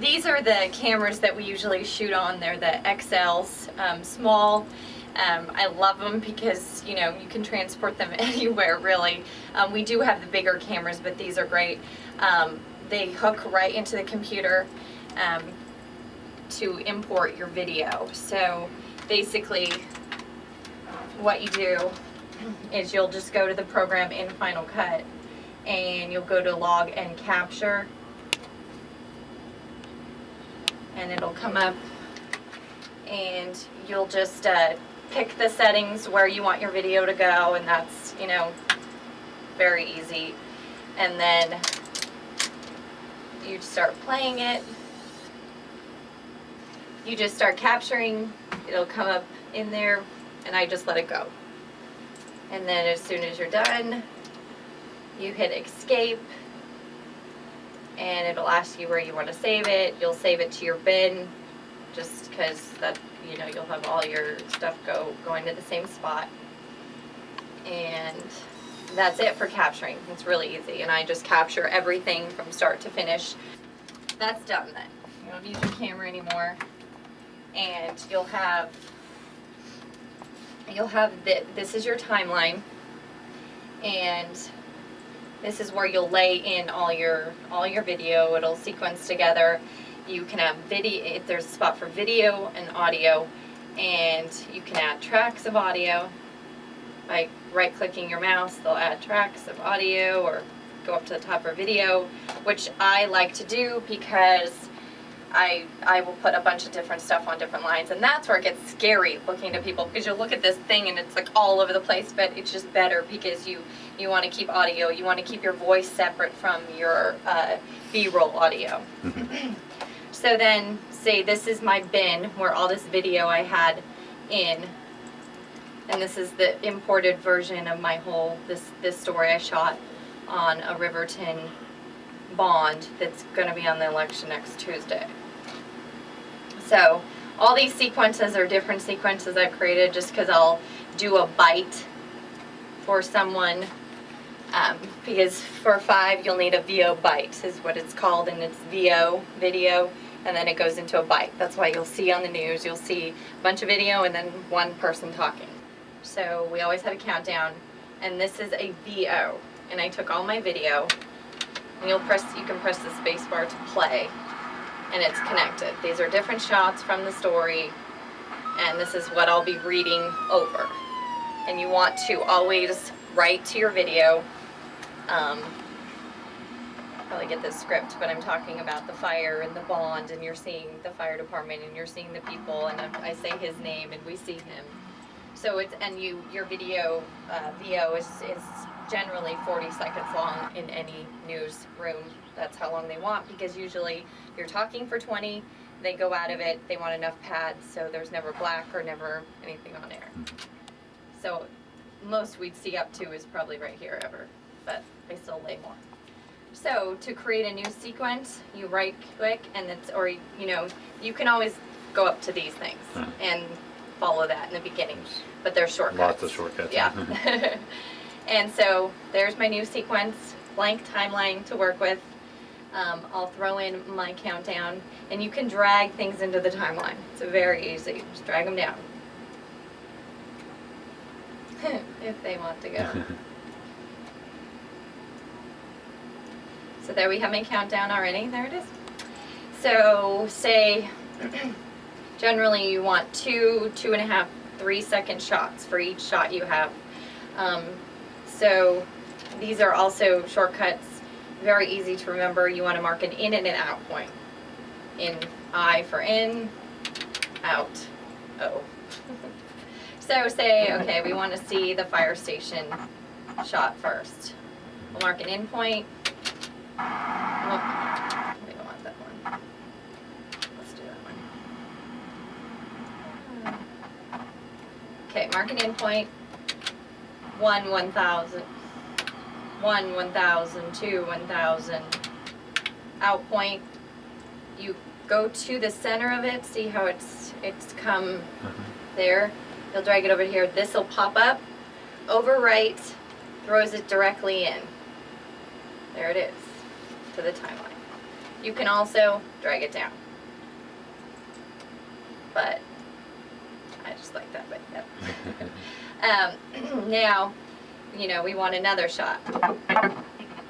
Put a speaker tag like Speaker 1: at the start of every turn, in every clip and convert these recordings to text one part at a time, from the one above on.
Speaker 1: these are the cameras that we usually shoot on. They're the XLs, small. I love them because, you know, you can transport them anywhere, really. We do have the bigger cameras, but these are great. They hook right into the computer to import your video. So basically what you do is you'll just go to the program in Final Cut and you'll go to log and capture, and it'll come up and you'll just pick the settings where you want your video to go, and that's, you know, very easy. And then you start playing it. You just start capturing, it'll come up in there, and I just let it go. And then as soon as you're done, you hit escape, and it'll ask you where you want to save it. You'll save it to your bin, just because that, you know, you'll have all your stuff going to the same spot. And that's it for capturing. It's really easy, and I just capture everything from start to finish. That's done then. You don't use your camera anymore, and you'll have this is your timeline, and this is where you'll lay in all your video. It'll sequence together. You can have video, there's a spot for video and audio, and you can add tracks of audio by right-clicking your mouse. They'll add tracks of audio, or go up to the top for video, which I like to do because I will put a bunch of different stuff on different lines, and that's where it gets scary looking to people, because you'll look at this thing and it's like all over the place, but it's just better because you want to keep audio, you want to keep your voice separate from your B-roll audio. So then, say this is my bin where all this video I had in, and this is the imported version of my whole, this story I shot on a Riverton bond that's going to be on the election next Tuesday. So all these sequences are different sequences I've created just because I'll do a bite for someone, because for 5 you'll need a VO bite is what it's called, and it's VO, video, and then it goes into a bite. That's why you'll see on the news, you'll see a bunch of video and then one person talking. So we always have a countdown, and this is a VO, and I took all my video, and you can press the space bar to play, and it's connected. These are different shots from the story, and this is what I'll be reading over. And you want to always write to your video. Probably get this script, but I'm talking about the fire and the bond, and you're seeing the fire department, and you're seeing the people, and I say his name, and we see him. So it's, and your video, VO is generally 40 seconds long in any newsroom. That's how long they want, because usually you're talking for 20, they go out of it, they want enough pads, so there's never black or never anything on air. So most we'd see up to is probably right here ever, but they still lay more. So to create a new sequence, you right click, and it's, or you know, you can always go up to these things and follow that in the beginning, but there's shortcuts.
Speaker 2: Lots of shortcuts.
Speaker 1: Yeah. And so there's my new sequence, blank timeline to work with. I'll throw in my countdown, and you can drag things into the timeline. It's very easy. Just drag them down if they want to go. So there we have my countdown already. There it is. So say generally you want 2, 2.5, 3 second shots for each shot you have. So these are also shortcuts, very easy to remember. You want to mark an in and an out point. In, I for in, out, O. So say, okay, we want to see the fire station shot first. We'll mark an in point. Oh, we don't want that one. Let's do that one. Okay, mark an in point. 1, 1,000. 1, 1,000. 2, 1,000. Out point. You go to the center of it. See how it's come there. You'll drag it over here. This will pop up. Overwrite throws it directly in. There it is, to the timeline. You can also drag it down. But I just like that, but no. Now, you know, we want another shot.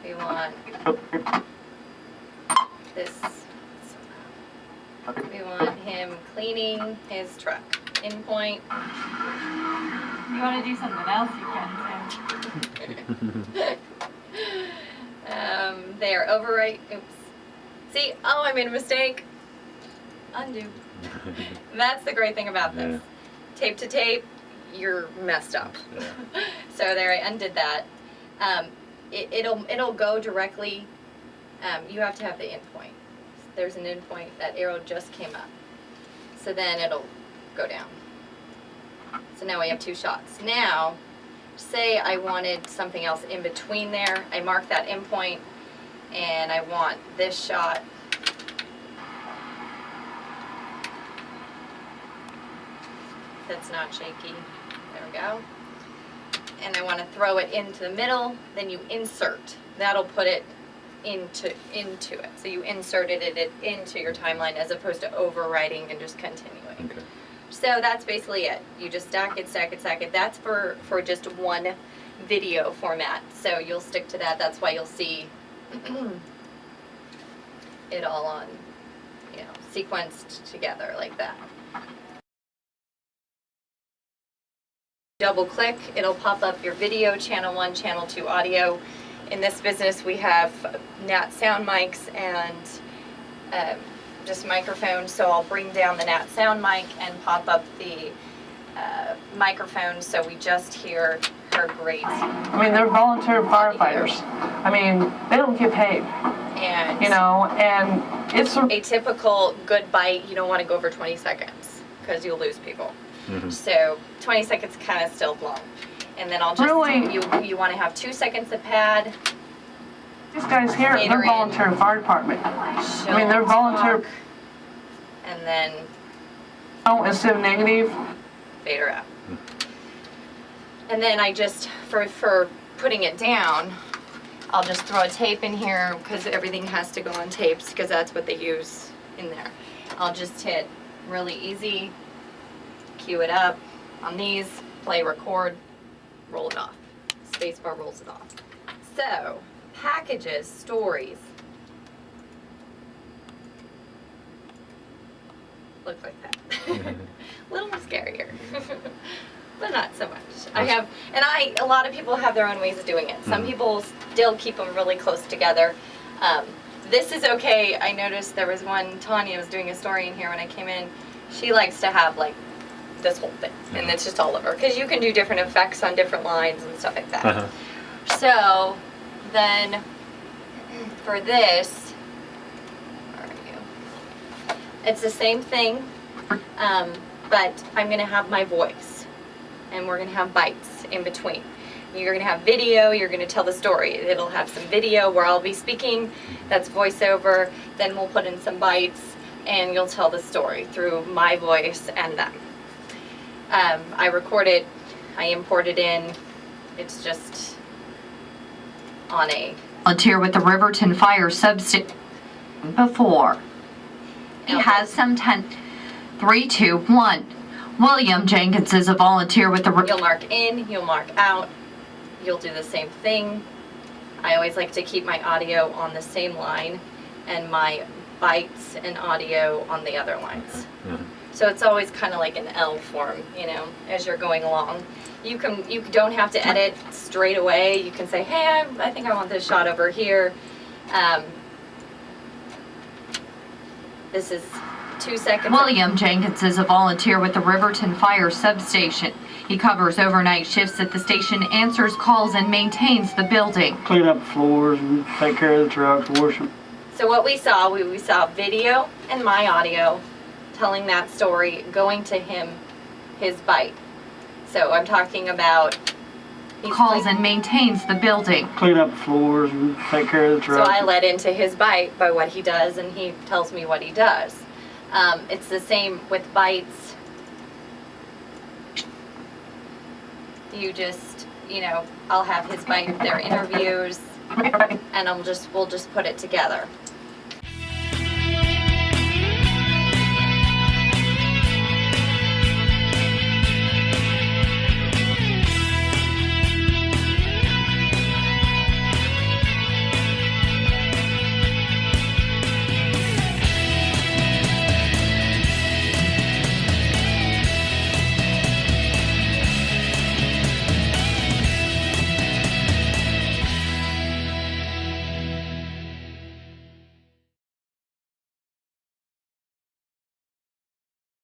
Speaker 1: We want this. We want him cleaning his truck. In point.
Speaker 2: You want to do something else, you can too.
Speaker 1: There, overwrite. Oops. See, oh, I made a mistake. Undo. That's the great thing about this.
Speaker 3: Yeah.
Speaker 1: Tape to tape, you're messed up.
Speaker 3: Yeah.
Speaker 1: So there, I undid that. It'll go directly. You have to have the endpoint. There's an endpoint. That arrow just came up. So then it'll go down. So now we have 2 shots. Now, say I wanted something else in between there. I mark that endpoint, and I want this shot. That's not shaky. There we go. And I want to throw it into the middle. Then you insert. That'll put it into it. So you inserted it into your timeline as opposed to overwriting and just continuing.
Speaker 3: Okay.
Speaker 1: So that's basically it. You just stack it, stack it, stack it. That's for just one video format. So you'll stick to that. That's why you'll see it all on, you know, sequenced together like that. Double click, it'll pop up your video, channel 1, channel 2 audio. In this business we have Nat sound mics and just microphones, so I'll bring down the Nat sound mic and pop up the microphone so we just hear her great.
Speaker 2: I mean, they're volunteer firefighters. I mean, they don't get paid.
Speaker 1: And
Speaker 2: You know, and it's
Speaker 1: a typical good bite, you don't want to go over 20 seconds because you'll lose people.
Speaker 3: Mhm.
Speaker 1: So 20 seconds kind of still long. And then I'll just,
Speaker 2: Really?
Speaker 1: you want to have 2 seconds of pad.
Speaker 2: these guys here,
Speaker 1: Fade
Speaker 2: they're
Speaker 1: her in.
Speaker 2: volunteer fire department.
Speaker 1: She'll
Speaker 2: mean, they're volunteer-
Speaker 1: talk, and then
Speaker 2: Oh, instead of negative,
Speaker 1: fade her out. And then I just, for putting it down, I'll just throw a tape in here because everything has to go on tapes because that's what they use in there. I'll just hit really easy, cue it up on these, play record, roll it off. Spacebar rolls it off. So, packages, stories. Look like that. A little scarier. But not so much. A lot of people have their own ways of doing it. Some people still keep them really close together. This is okay. I noticed there was one, Tanya was doing a story in here when I came in. She likes to have like this whole thing, and it's just all over. Because you can do different effects on different lines and stuff like that.
Speaker 3: Uh-huh.
Speaker 1: So, then for this, where are you? It's the same thing, but I'm going to have my voice, and we're going to have bites in between. You're going to have video, you're going to tell the story. It'll have some video where I'll be speaking, that's voiceover, then we'll put in some bites, and you'll tell the story through my voice and them. I recorded, I imported in, it's just on a volunteer with the Riverton Fire Substation before. He has some 3, 2, 1. William Jenkins is a volunteer with the You'll mark in, you'll mark out, you'll do the same thing. I always like to keep my audio on the same line and my bites and audio on the other lines.
Speaker 3: Mhm.
Speaker 1: So it's always kind of like an L form, you know, as you're going along. You don't have to edit straight away. You can say, hey, I think I want this shot over here. This is 2 seconds. William Jenkins is a volunteer with the Riverton Fire Substation. He covers overnight shifts at the station, answers calls, and maintains the building.
Speaker 4: Clean up the floors and take care of the trucks, wash them.
Speaker 1: So what we saw, we saw video and my audio telling that story, going to him, his bite. So I'm talking about calls and maintains the building.
Speaker 4: Clean up the floors and take care of the
Speaker 1: So
Speaker 4: trucks.
Speaker 1: I led into his bite by what he does, and he tells me what he does. It's the same with bites. You just, you know, I'll have his bite, their interviews, and we'll just put it together.